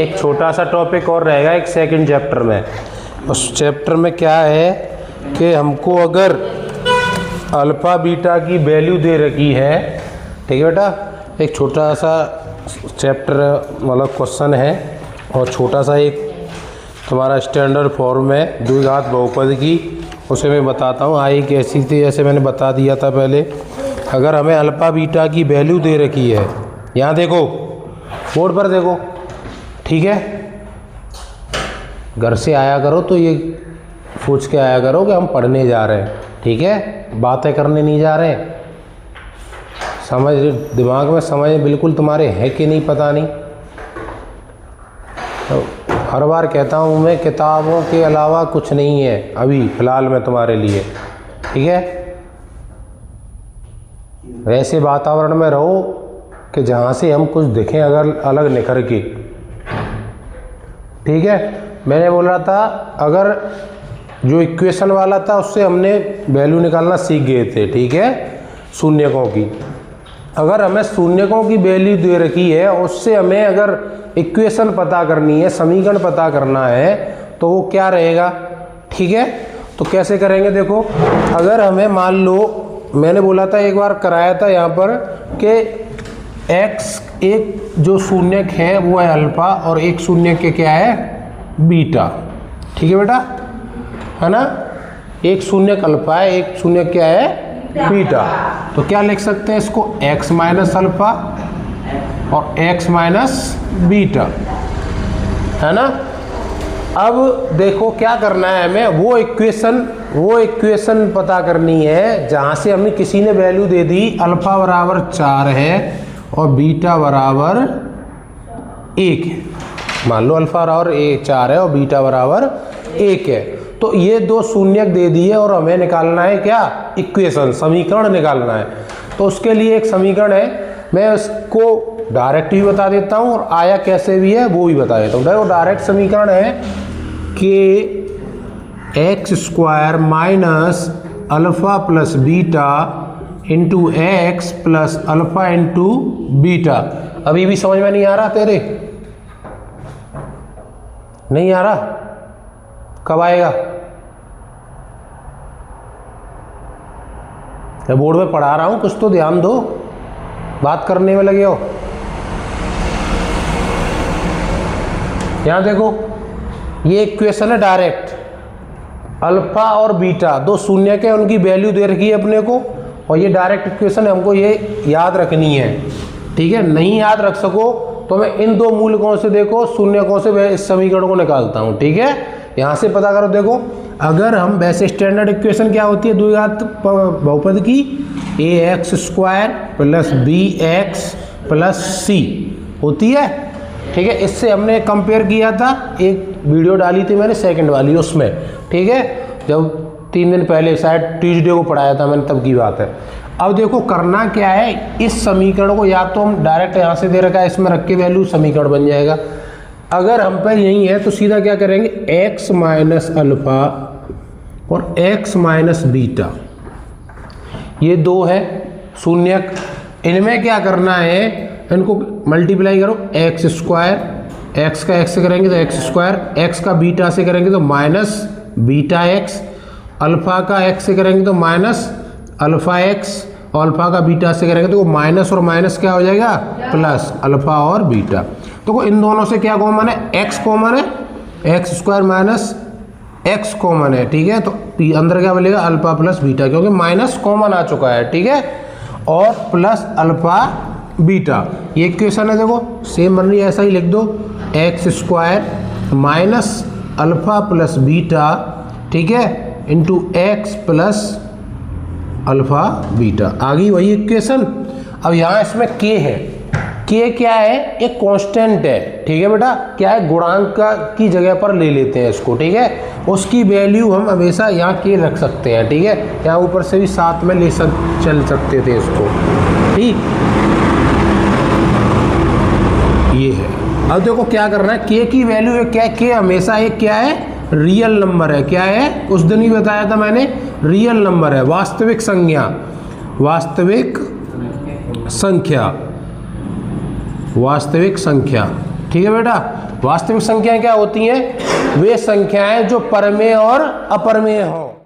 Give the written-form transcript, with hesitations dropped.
एक छोटा सा टॉपिक और रहेगा एक सेकंड चैप्टर में। उस चैप्टर में क्या है कि हमको अगर अल्फ़ा बीटा की वैल्यू दे रखी है, ठीक है बेटा, एक छोटा सा चैप्टर मतलब क्वेश्चन है और छोटा सा एक तुम्हारा स्टैंडर्ड फॉर्म है द्विघात बहुपद की, उसे मैं बताता हूँ। आई कैसी थी, जैसे मैंने बता दिया था पहले। अगर हमें अल्फ़ा बीटा की वैल्यू दे रखी है, यहाँ देखो बोर्ड पर देखो, ठीक है, घर से आया करो तो ये पूछ के आया करो कि हम पढ़ने जा रहे हैं, ठीक है, बातें करने नहीं जा रहे। समझ दिमाग में समझ बिल्कुल तुम्हारे है कि नहीं पता नहीं। तो हर बार कहता हूँ मैं, किताबों के अलावा कुछ नहीं है अभी फ़िलहाल में तुम्हारे लिए, ठीक है। वैसे वातावरण में रहो कि जहाँ से हम कुछ दिखें अगर अलग निखर के, ठीक है। मैंने बोल रहा था अगर जो इक्वेशन वाला था उससे हमने वैल्यू निकालना सीख गए थे, ठीक है, शून्यकों की। अगर हमें शून्यकों की वैल्यू दे रखी है, उससे हमें अगर इक्वेशन पता करनी है, समीकरण पता करना है, तो वो क्या रहेगा, ठीक है। तो कैसे करेंगे देखो, अगर हमें मान लो, मैंने बोला था एक बार कराया था यहाँ पर कि x एक जो शून्यक है वो है अल्फ़ा और एक शून्यक के क्या है बीटा, ठीक है बेटा, है ना। एक शून्यक अल्फ़ा है, एक शून्यक क्या है बीटा। तो क्या लिख सकते हैं इसको, x माइनस अल्फ़ा और x माइनस बीटा, है ना। अब देखो क्या करना है हमें, वो इक्वेशन पता करनी है जहाँ से हमने किसी ने वैल्यू दे दी अल्फ़ा बराबर 4 है और बीटा बराबर 1 है। मान लो अल्फ़ा बराबर 4 है और बीटा बराबर 1 है। तो ये दो शून्यक दे दिए और हमें निकालना है क्या, इक्वेशन, समीकरण निकालना है। तो उसके लिए एक समीकरण है, मैं उसको डायरेक्ट भी बता देता हूँ और आया कैसे भी है वो भी बता देता हूँ। वो डायरेक्ट समीकरण है कि x square minus alpha plus beta into x plus alpha into beta. अभी भी समझ में नहीं आ रहा तेरे, नहीं आ रहा, कब आएगा? मैं बोर्ड में पढ़ा रहा हूं, कुछ तो ध्यान दो, बात करने में लगे हो। यहां देखो ये इक्वेशन है डायरेक्ट, अल्फा और बीटा दो शून्य के उनकी वैल्यू दे रखी है अपने को, और ये डायरेक्ट इक्वेशन है, हमको ये याद रखनी है, ठीक है। नहीं याद रख सको तो मैं इन दो मूलकों से देखो शून्यकों से मैं इस समीकरण को निकालता हूं, ठीक है। यहाँ से पता करो, देखो अगर हम वैसे स्टैंडर्ड इक्वेशन क्या होती है द्विघात बहुपद की, ax square plus bx plus c होती है, ठीक है। इससे हमने कंपेयर किया था, एक वीडियो डाली थी मैंने सेकंड वाली उसमें, ठीक है, जब 3 दिन पहले शायद ट्यूसडे को पढ़ाया था मैंने, तब की बात है। अब देखो करना क्या है, इस समीकरण को या तो हम डायरेक्ट यहाँ से दे रखा है इसमें रख के वैल्यू समीकरण बन जाएगा। अगर हम पर यही है तो सीधा क्या करेंगे, x माइनस अल्फ़ा और x माइनस बीटा, ये दो है शून्यक, इनमें क्या करना है, इनको मल्टीप्लाई करो, एक्स स्क्वायर, एक्स का एक्स से करेंगे तो एक्स स्क्वायर, एक्स का बीटा से करेंगे तो माइनस बीटा एक्स, अल्फ़ा का एक्स से करेंगे तो माइनस अल्फ़ा एक्स, और अल्फ़ा का बीटा से करेंगे तो माइनस और माइनस क्या हो जाएगा प्लस अल्फ़ा और बीटा। तो इन दोनों से क्या कॉमन है, एक्स कॉमन है, x square minus x common है, ठीक है। तो अंदर क्या बनेगा अल्फ़ा प्लस बीटा, क्योंकि माइनस कॉमन आ चुका है, ठीक है, और प्लस अल्फ़ा बीटा, ये इक्वेशन है, देखो सेम बन रही है, ऐसा ही लिख दो, x square minus alpha plus beta, ठीक है, into x plus alpha beta, आ गई वही इक्वेशन। अब यहाँ इसमें के है, के क्या है, एक कांस्टेंट है, ठीक है बेटा, क्या है गुणांक की जगह पर ले लेते हैं इसको, ठीक है, उसकी वैल्यू हम हमेशा यहाँ के रख सकते हैं, ठीक है, यहाँ ऊपर से भी साथ में चल सकते थे इसको, ठीक, ये है। अब देखो क्या करना है, के की वैल्यू है क्या है, के हमेशा एक क्या है रियल नंबर है, क्या है, उस दिन ही बताया था मैंने, रियल नंबर है, वास्तविक संख्या, वास्तविक संख्या, वास्तविक संख्या, ठीक है बेटा। वास्तविक संख्याएं क्या होती हैं? वे संख्याएं जो परमेय और अपरमेय हों।